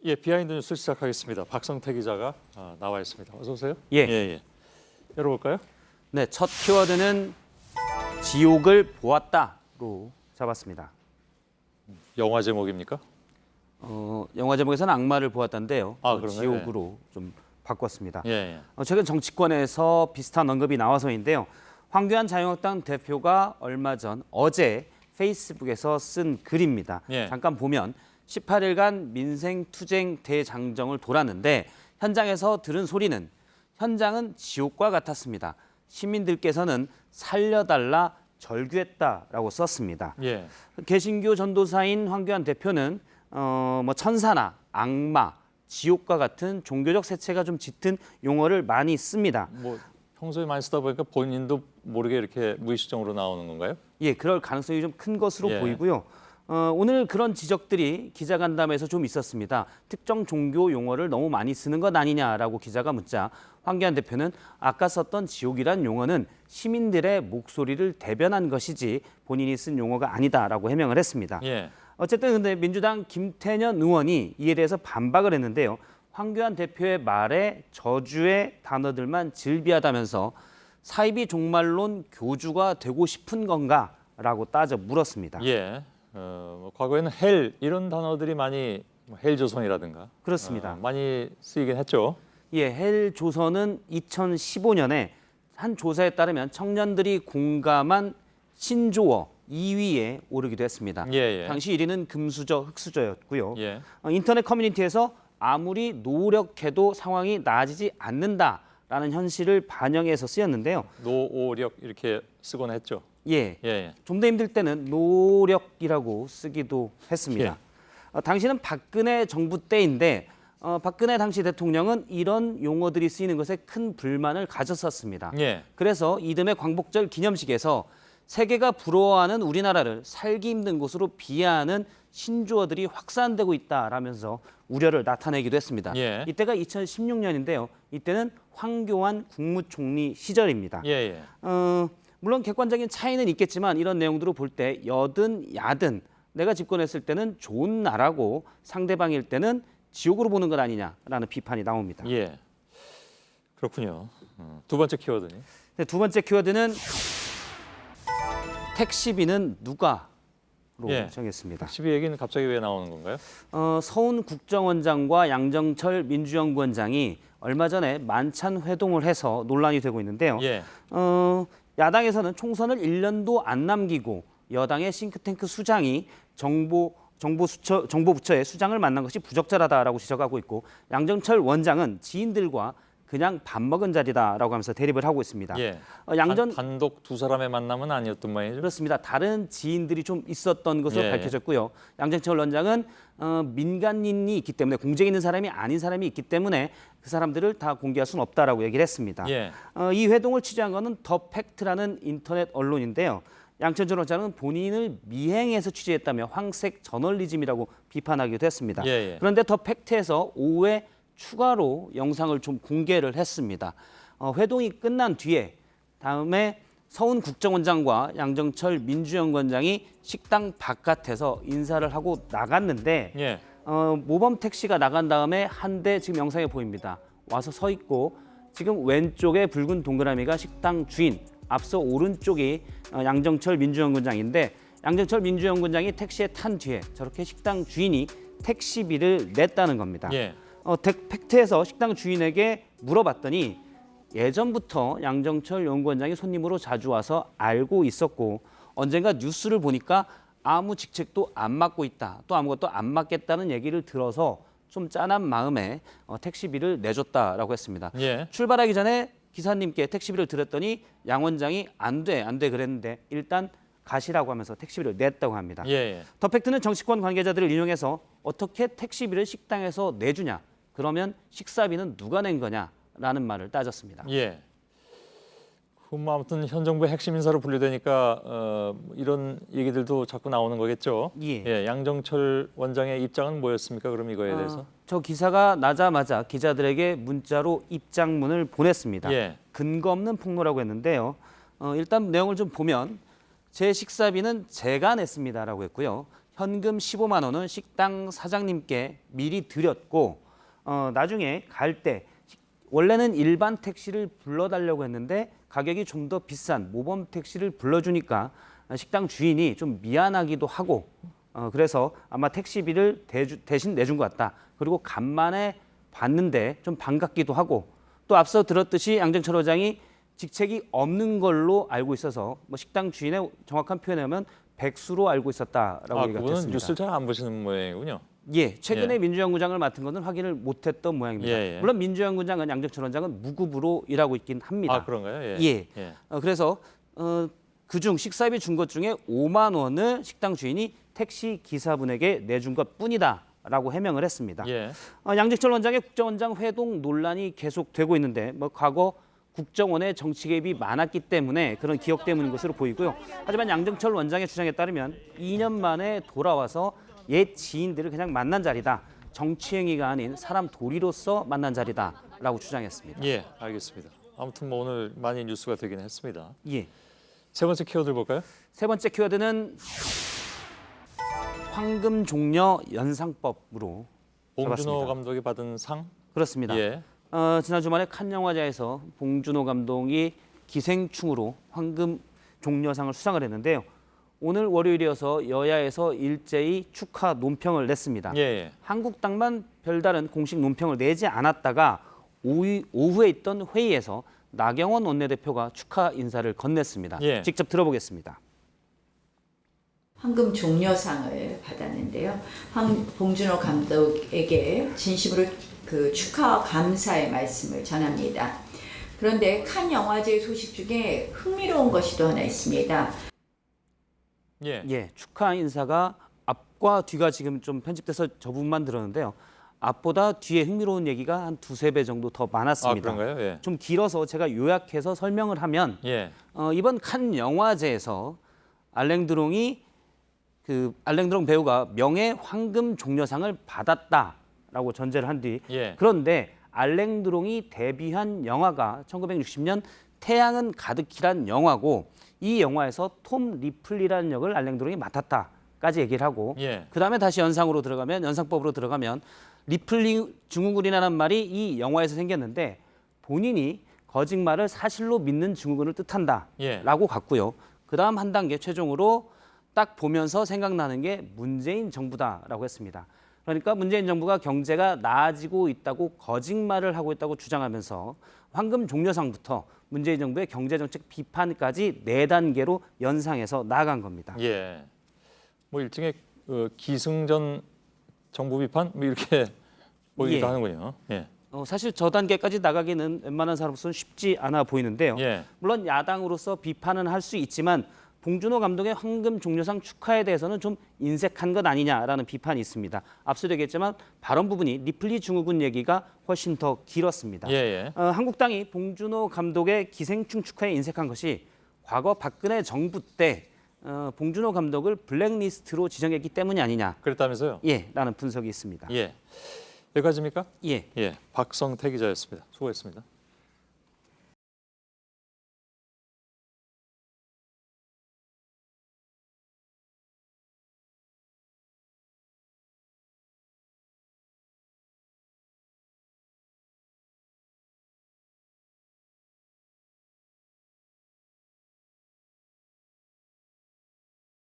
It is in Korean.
예, 비하인드 뉴스 시작하겠습니다. 박성태 기자가 나와 있습니다. 어서 오세요. 예. 열어볼까요? 네, 첫 키워드는 지옥을 보았다로 잡았습니다. 영화 제목입니까? 영화 제목에서는 악마를 보았다인데요. 그런가요? 지옥으로 좀 바꿨습니다. 예. 최근 정치권에서 비슷한 언급이 나와서인데요. 황교안 자유한국당 대표가 얼마 전 어제 페이스북에서 쓴 글입니다. 예. 잠깐 보면 18일간 민생투쟁 대장정을 돌았는데 현장에서 들은 소리는 현장은 지옥과 같았습니다. 시민들께서는 살려달라 절규했다라고 썼습니다. 예. 개신교 전도사인 황교안 대표는 천사나 악마, 지옥과 같은 종교적 색채가 좀 짙은 용어를 많이 씁니다. 뭐 평소에 많이 쓰다 보니까 본인도 모르게 이렇게 무의식적으로 나오는 건가요? 예, 그럴 가능성이 좀 큰 것으로 예. 보이고요. 오늘 그런 지적들이 기자간담회에서 좀 있었습니다. 특정 종교 용어를 너무 많이 쓰는 것 아니냐라고 기자가 묻자 황교안 대표는 아까 썼던 지옥이란 용어는 시민들의 목소리를 대변한 것이지 본인이 쓴 용어가 아니다라고 해명을 했습니다. 예. 어쨌든 근데 민주당 김태년 의원이 이에 대해서 반박을 했는데요. 황교안 대표의 말에 저주의 단어들만 즐비하다면서 사이비 종말론 교주가 되고 싶은 건가라고 따져 물었습니다. 예. 과거에는 헬 이런 단어들이 많이 헬조선이라든가 그렇습니다. 많이 쓰이긴 했죠. 예, 헬조선은 2015년에 한 조사에 따르면 청년들이 공감한 신조어 2위에 오르기도 했습니다. 예. 당시 1위는 금수저, 흑수저였고요. 예. 인터넷 커뮤니티에서 아무리 노력해도 상황이 나아지지 않는다라는 현실을 반영해서 쓰였는데요. 노오력 이렇게 쓰곤 했죠. 예. 좀 더 힘들 때는 노력이라고 쓰기도 했습니다. 당시는 박근혜 정부 때인데 박근혜 당시 대통령은 이런 용어들이 쓰이는 것에 큰 불만을 가졌었습니다. 예. 그래서 이듬해 광복절 기념식에서 세계가 부러워하는 우리나라를 살기 힘든 곳으로 비하하는 신조어들이 확산되고 있다라면서 우려를 나타내기도 했습니다. 예. 이때가 2016년인데요. 이때는 황교안 국무총리 시절입니다. 예. 물론 객관적인 차이는 있겠지만 이런 내용들을 볼 때 여든 야든 내가 집권했을 때는 좋은 나라고 상대방일 때는 지옥으로 보는 것 아니냐라는 비판이 나옵니다. 예. 그렇군요. 두 번째 키워드는 네, 두 번째 키워드는 택시비는 누가로 정했습니다. 택시비 얘기는 갑자기 왜 나오는 건가요? 서훈 국정원장과 양정철 민주연구원장이 얼마 전에 만찬 회동을 해서 논란이 되고 있는데요. 예. 야당에서는 총선을 1년도 안 남기고 여당의 싱크탱크 수장이 정보부처의 수장을 만난 것이 부적절하다라고 지적하고 있고 양정철 원장은 지인들과 그냥 밥 먹은 자리다라고 하면서 대립을 하고 있습니다. 예. 양전 단독 두 사람의 만남은 아니었던 모양이죠. 그렇습니다. 다른 지인들이 좀 있었던 것으로 밝혀졌고요. 양정철 원장은 민간인이 있기 때문에 공직 있는 사람이 아닌 사람이 있기 때문에 그 사람들을 다 공개할 수는 없다라고 얘기를 했습니다. 예. 이 회동을 취재한 것은 더 팩트라는 인터넷 언론인데요. 양정철 원장은 본인을 미행해서 취재했다며 황색 저널리즘이라고 비판하기도 했습니다. 그런데 더 팩트에서 오후에 추가로 영상을 좀 공개를 했습니다. 회동이 끝난 뒤에 다음에 서훈 국정원장과 양정철 민주연구원장이 식당 바깥에서 인사를 하고 나갔는데 모범 택시가 나간 다음에 한 대 지금 영상에 보입니다. 와서 서 있고 지금 왼쪽에 붉은 동그라미가 식당 주인, 앞서 오른쪽이 양정철 민주연구원장인데 양정철 민주연구원장이 택시에 탄 뒤에 저렇게 식당 주인이 택시비를 냈다는 겁니다. 팩트에서 식당 주인에게 물어봤더니 예전부터 양정철 연구원장이 손님으로 자주 와서 알고 있었고 언젠가 뉴스를 보니까 아무 직책도 안 맡고 있다. 또 아무것도 안 맡겠다는 얘기를 들어서 좀 짠한 마음에 택시비를 내줬다라고 했습니다. 출발하기 전에 기사님께 택시비를 드렸더니 양 원장이 안 돼 그랬는데 일단 가시라고 하면서 택시비를 냈다고 합니다. 더 팩트는 정치권 관계자들을 인용해서 어떻게 택시비를 식당에서 내주냐. 그러면 식사비는 누가 낸 거냐라는 말을 따졌습니다. 뭐 아무튼 현 정부의 핵심 인사로 분류되니까 이런 얘기들도 자꾸 나오는 거겠죠. 양정철 원장의 입장은 뭐였습니까? 그럼 이거에 대해서? 저 기사가 나자마자 기자들에게 문자로 입장문을 보냈습니다. 근거 없는 폭로라고 했는데요. 일단 내용을 좀 보면 제 식사비는 제가 냈습니다라고 했고요. 현금 15만 원은 식당 사장님께 미리 드렸고 나중에 갈 때 원래는 일반 택시를 불러달라고 했는데 가격이 좀 더 비싼 모범 택시를 불러주니까 식당 주인이 좀 미안하기도 하고 그래서 아마 택시비를 대신 내준 것 같다. 그리고 간만에 봤는데 좀 반갑기도 하고 또 앞서 들었듯이 양정철 원장이 직책이 없는 걸로 알고 있어서 뭐 식당 주인의 정확한 표현을 하면 백수로 알고 있었다라고 얘기가 그분은 됐습니다. 뉴스를 잘 안 보시는 모양이군요. 예, 최근에 민주연구장을 맡은 것은 확인을 못했던 모양입니다. 예. 물론 민주연구장은 양정철 원장은 무급으로 일하고 있긴 합니다. 아, 그런가요? 예. 그래서 그중 식사비 준 것 중에 5만 원을 식당 주인이 택시 기사분에게 내준 것뿐이다라고 해명을 했습니다. 양정철 원장의 국정원장 회동 논란이 계속되고 있는데 뭐 과거 국정원의 정치 개입이 많았기 때문에 그런 기억 때문인 것으로 보이고요. 하지만 양정철 원장의 주장에 따르면 2년 만에 돌아와서 옛 지인들을 그냥 만난 자리다. 정치 행위가 아닌 사람 도리로서 만난 자리다라고 주장했습니다. 예, 알겠습니다. 아무튼 뭐 오늘 많이 뉴스가 되긴 했습니다. 예. 세 번째 키워드 볼까요? 세 번째 키워드는 황금 종려 연상법으로 봉준호 잡았습니다. 감독이 받은 상? 그렇습니다. 지난 주말에 칸 영화제에서 봉준호 감독이 기생충으로 황금 종려상을 수상을 했는데요. 오늘 월요일이어서 여야에서 일제히 축하 논평을 냈습니다. 한국당만 별다른 공식 논평을 내지 않았다가 오후에 있던 회의에서 나경원 원내대표가 축하 인사를 건넸습니다. 직접 들어보겠습니다. 황금 종려상을 받았는데요. 봉준호 감독에게 진심으로 축하와 감사의 말씀을 전합니다. 그런데 칸 영화제 소식 중에 흥미로운 것이 또 하나 있습니다. 축하 인사가 앞과 뒤가 지금 좀 편집돼서 저 부분만 들었는데요. 앞보다 뒤에 흥미로운 얘기가 한 두세 배 정도 더 많았습니다. 아, 그런가요? 좀 길어서 제가 요약해서 설명을 하면 이번 칸 영화제에서 알랭드롱 배우가 명예 황금 종려상을 받았다라고 전제를 한 뒤 그런데 알랭드롱이 데뷔한 영화가 1960년 태양은 가득히란 영화고 이 영화에서 톰 리플리라는 역을 알랭드롱이 맡았다까지 얘기를 하고 그다음에 다시 연상법으로 들어가면 리플리 증후군이라는 말이 이 영화에서 생겼는데 본인이 거짓말을 사실로 믿는 증후군을 뜻한다라고 갔고요. 그다음 한 단계 최종으로 딱 보면서 생각나는 게 문재인 정부다라고 했습니다. 그러니까 문재인 정부가 경제가 나아지고 있다고 거짓말을 하고 있다고 주장하면서 황금 종려상부터 문재인 정부의 경제정책 비판까지 4단계로 연상해서 나아간 겁니다. 뭐 일종의 기승전 정부 비판 뭐 이렇게 보이기도 하는군요. 사실 저 단계까지 나가기는 웬만한 사람으로서는 쉽지 않아 보이는데요. 물론 야당으로서 비판은 할 수 있지만 봉준호 감독의 황금 종려상 축하에 대해서는 좀 인색한 것 아니냐라는 비판이 있습니다. 앞서도 얘기했지만 발언 부분이 리플리 증후군 얘기가 훨씬 더 길었습니다. 한국당이 봉준호 감독의 기생충 축하에 인색한 것이 과거 박근혜 정부 때 봉준호 감독을 블랙리스트로 지정했기 때문이 아니냐. 그랬다면서요? 라는 분석이 있습니다. 여기까지입니까? 예. 박성태 기자였습니다. 수고했습니다.